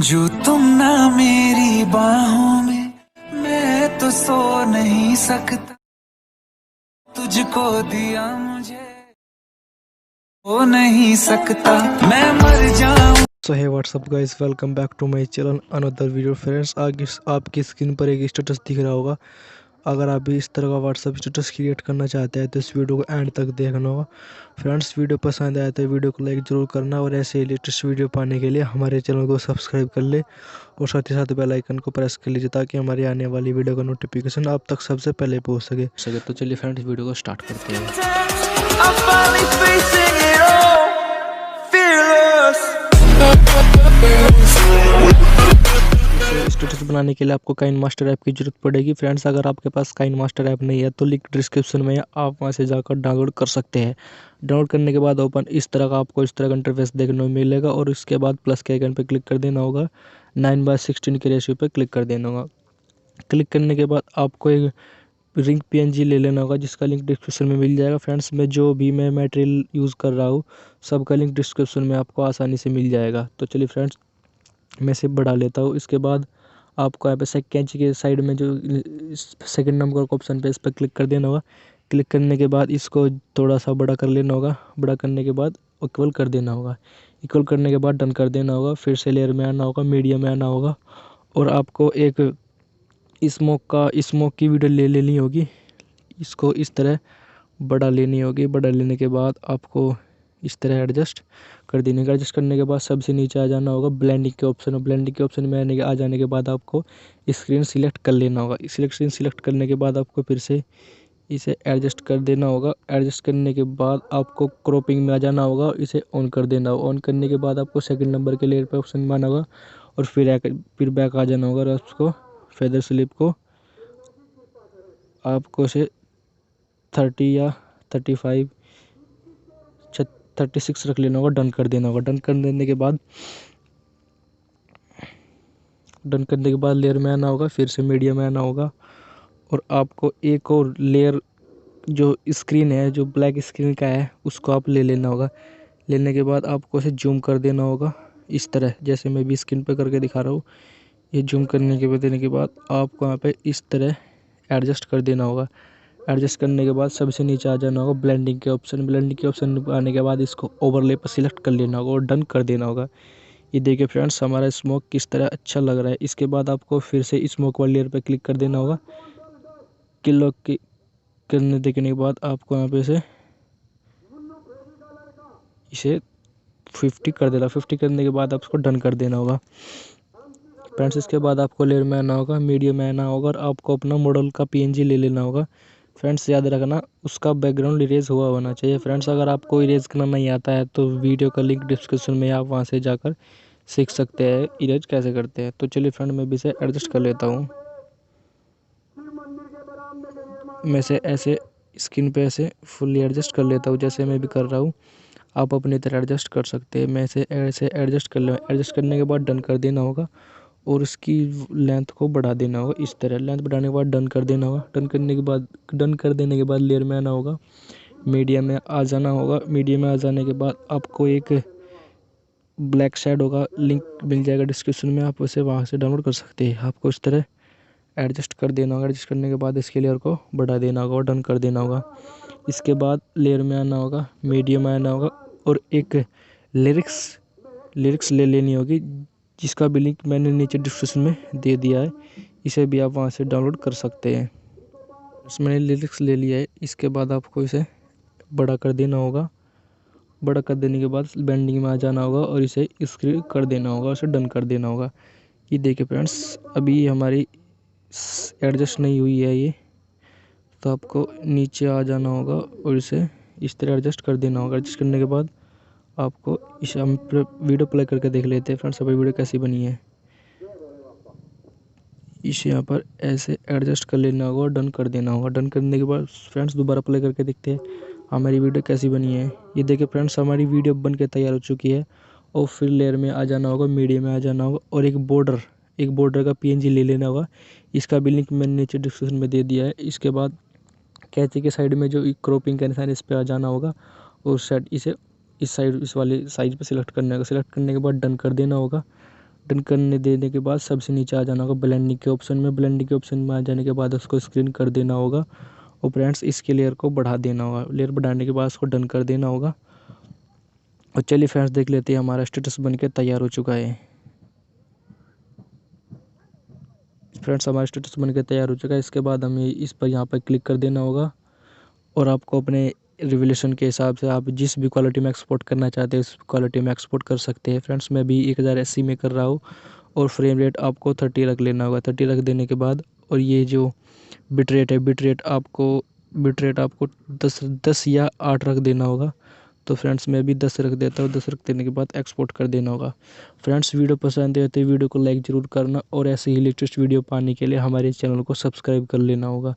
जो तुम ना मेरी बाहों में, मैं तो सो नहीं सकता। तुझको दिया मुझे हो नहीं सकता, मैं मर जाऊं। So hey what's up guys, welcome back to my channel another video. Friends, आगे आपकी स्क्रीन पर एक स्टेटस दिख रहा होगा। अगर आप भी इस तरह का व्हाट्सअप स्टेटस क्रिएट करना चाहते हैं तो इस वीडियो को एंड तक देखना होगा। फ्रेंड्स, वीडियो पसंद आया तो वीडियो को लाइक ज़रूर करना और ऐसे ही लेटेस्ट वीडियो पाने के लिए हमारे चैनल को सब्सक्राइब कर ले और साथ ही साथ बेल आइकन को प्रेस कर लीजिए ताकि हमारी आने वाली वीडियो का नोटिफिकेशन आप तक सबसे पहले पहुँच सके। तो चलिए फ्रेंड्स, वीडियो को स्टार्ट करते हैं। I'm finally facing it all, fearless. Status बनाने के लिए आपको काइनमास्टर ऐप की जरूरत पड़ेगी। फ्रेंड्स, अगर आपके पास काइनमास्टर ऐप नहीं है तो लिंक डिस्क्रिप्शन में है, आप वहां से जाकर डाउनलोड कर सकते हैं। डाउनलोड करने के बाद ओपन इस तरह का आपको इस तरह का इंटरफेस देखने को मिलेगा और इसके बाद प्लस के आइकन पर क्लिक कर देना होगा। 9:16 के रेशियो पे क्लिक कर देना होगा। क्लिक करने के बाद आपको एक रिंग PNG ले लेना होगा जिसका लिंक डिस्क्रिप्शन में मिल जाएगा। फ्रेंड्स, मैं मटेरियल यूज़ कर रहा हूँ, सबका लिंक डिस्क्रिप्शन में आपको आसानी से मिल जाएगा। तो चलिए फ्रेंड्स, मैं इसे बढ़ा लेता हूँ। इसके बाद आपको यहाँ पे कैंची के साइड में जो सेकंड नंबर का ऑप्शन पे इस पर क्लिक कर देना होगा। क्लिक करने के बाद इसको थोड़ा सा बड़ा कर लेना होगा। बड़ा करने के बाद इक्वल कर देना होगा। इक्वल करने के बाद डन कर देना होगा। फिर से लेयर में आना होगा, मीडियम में आना होगा और आपको एक स्मोक की वीडियो ले लेनी होगी। इसको इस तरह बड़ा लेनी होगी। बड़ा लेने के बाद आपको इस तरह एडजस्ट कर देने का। एडजस्ट करने के बाद सबसे नीचे आ जाना होगा ब्लेंडिंग के ऑप्शन। और ब्लेंडिंग के ऑप्शन में आ जाने के बाद आपको स्क्रीन सिलेक्ट कर लेना होगा। स्क्रीन सिलेक्ट करने के बाद आपको फिर से इसे एडजस्ट कर देना होगा। एडजस्ट करने के बाद आपको क्रॉपिंग में आ जाना होगा, इसे ऑन कर देना होगा। ऑन करने के बाद आपको सेकंड नंबर के लेयर पे ऑप्शन में आना होगा और फिर बैक आ जाना होगा। और उसको फेदर स्लिप को आपको से 30 या 35 36 रख लेना होगा। डन कर देना होगा। डन करने के बाद लेयर में आना होगा, फिर से मीडियम में आना होगा और आपको एक और लेयर जो स्क्रीन है, जो ब्लैक स्क्रीन का है, उसको आप ले लेना होगा। लेने के बाद आपको इसे जूम कर देना होगा इस तरह, जैसे मैं भी स्क्रीन पे करके दिखा रहा हूँ। ये जूम करने के बाद देने के बाद आपको यहाँ पे इस तरह एडजस्ट कर देना होगा। एडजस्ट करने के बाद सबसे नीचे आ जाना होगा ब्लेंडिंग के ऑप्शन। ब्लेंडिंग के ऑप्शन आने के बाद इसको ओवरले पर सिलेक्ट कर लेना होगा और डन कर देना होगा। ये देखिए फ्रेंड्स, हमारा स्मोक किस तरह अच्छा लग रहा है। इसके बाद आपको फिर से स्मोक वाली लेयर पर क्लिक कर देना होगा। क्लिक करने देखने के बाद आपको यहाँ पे इसे 50 कर देना। 50 करने के बाद आपको डन कर देना होगा। फ्रेंड्स, इसके बाद आपको लेयर में आना होगा, मीडियम में आना होगा और आपको अपना मॉडल का PNG ले लेना होगा। फ्रेंड्स, याद रखना उसका बैकग्राउंड इरेज हुआ होना चाहिए। फ्रेंड्स, अगर आपको इरेज करना नहीं आता है तो वीडियो का लिंक डिस्क्रिप्शन में, आप वहां से जाकर सीख सकते हैं इरेज कैसे करते हैं। तो चलिए फ्रेंड, मैं भी इसे एडजस्ट कर लेता हूँ। मैं से ऐसे स्क्रीन पे ऐसे फुल्ली एडजस्ट कर लेता हूँ जैसे मैं भी कर रहा हूँ। आप अपनी तरह एडजस्ट कर सकते हैं। मैं इसे ऐसे एडजस्ट कर लूँ। एडजस्ट करने के बाद डन कर देना होगा और उसकी लेंथ को बढ़ा देना होगा। इस तरह लेंथ बढ़ाने के बाद डन कर देना होगा। डन कर देने के बाद लेयर में आना होगा, मीडियम में आ जाना होगा। मीडियम में आ जाने के बाद आपको एक ब्लैक शेड होगा, लिंक मिल जाएगा डिस्क्रिप्शन में, आप उसे वहाँ से डाउनलोड कर सकते हैं। आपको इस तरह एडजस्ट कर देना होगा। एडजस्ट करने के बाद इसके लेयर को बढ़ा देना होगा और डन कर देना होगा। इसके बाद लेयर में आना होगा, मीडियम में आना होगा और एक लिरिक्स ले लेनी होगी जिसका भी लिंक मैंने नीचे डिस्क्रिप्शन में दे दिया है। इसे भी आप वहाँ से डाउनलोड कर सकते हैं। मैंने लिरिक्स ले लिया है। इसके बाद आपको इसे बड़ा कर देना होगा। बड़ा कर देने के बाद बेंडिंग में आ जाना होगा और इसे स्क्रीन कर देना होगा और इसे डन कर देना होगा। ये देखिए फ्रेंड्स, अभी हमारी एडजस्ट नहीं हुई है ये, तो आपको नीचे आ जाना होगा और इसे इस तरह एडजस्ट कर देना होगा। एडजस्ट करने के बाद आपको इसे हम वीडियो प्ले करके देख लेते हैं फ्रेंड्स, अभी वीडियो कैसी बनी है। इसे यहाँ पर ऐसे एडजस्ट कर लेना होगा और डन कर देना होगा। डन करने के बाद फ्रेंड्स दोबारा प्ले करके देखते हैं हमारी वीडियो कैसी बनी है। ये देखिए फ्रेंड्स, हमारी वीडियो बन के तैयार हो चुकी है। और फिर लेयर में आ जाना होगा, मीडियम में आ जाना होगा और एक बॉर्डर का PNG ले लेना होगा। इसका भी लिंक मैंने नीचे डिस्क्रिप्शन में दे दिया है। इसके बाद कैंची के साइड में जो क्रॉपिंग का निशान, इस पर आ जाना होगा और सेट इसे इस वाले साइज पे सिलेक्ट करना होगा। सिलेक्ट करने के बाद डन कर देना होगा। डन करने देने के बाद सबसे नीचे आ जाना होगा ब्लेंडिंग के ऑप्शन में। ब्लेंडिंग के ऑप्शन में आ जाने के बाद उसको स्क्रीन कर देना होगा और फ्रेंड्स इसके लेयर को बढ़ा देना होगा। लेयर बढ़ाने के बाद उसको डन कर देना होगा। और चलिए फ्रेंड्स देख लेते हैं हमारा स्टेटस बन के तैयार हो चुका है। फ्रेंड्स हमारा स्टेटस बन के तैयार हो चुका है। इसके बाद हमें इस पर यहाँ पर क्लिक कर देना होगा और आपको अपने रिवोल्यूशन के हिसाब से आप जिस भी क्वालिटी में एक्सपोर्ट करना चाहते हैं उस क्वालिटी में एक्सपोर्ट कर सकते हैं। फ्रेंड्स मैं भी 1080 में कर रहा हूँ और फ्रेम रेट आपको 30 रख लेना होगा। 30 रख देने के बाद और ये जो बिट रेट है बिट रेट आपको 10 या 8 रख देना होगा। तो फ्रेंड्स मैं भी 10 रख देता हूँ। 10 रख देने के बाद एक्सपोर्ट कर देना होगा। फ्रेंड्स वीडियो पसंद है तो वीडियो को लाइक ज़रूर करना और ऐसे ही लेटेस्ट वीडियो पाने के लिए हमारे चैनल को सब्सक्राइब कर लेना होगा।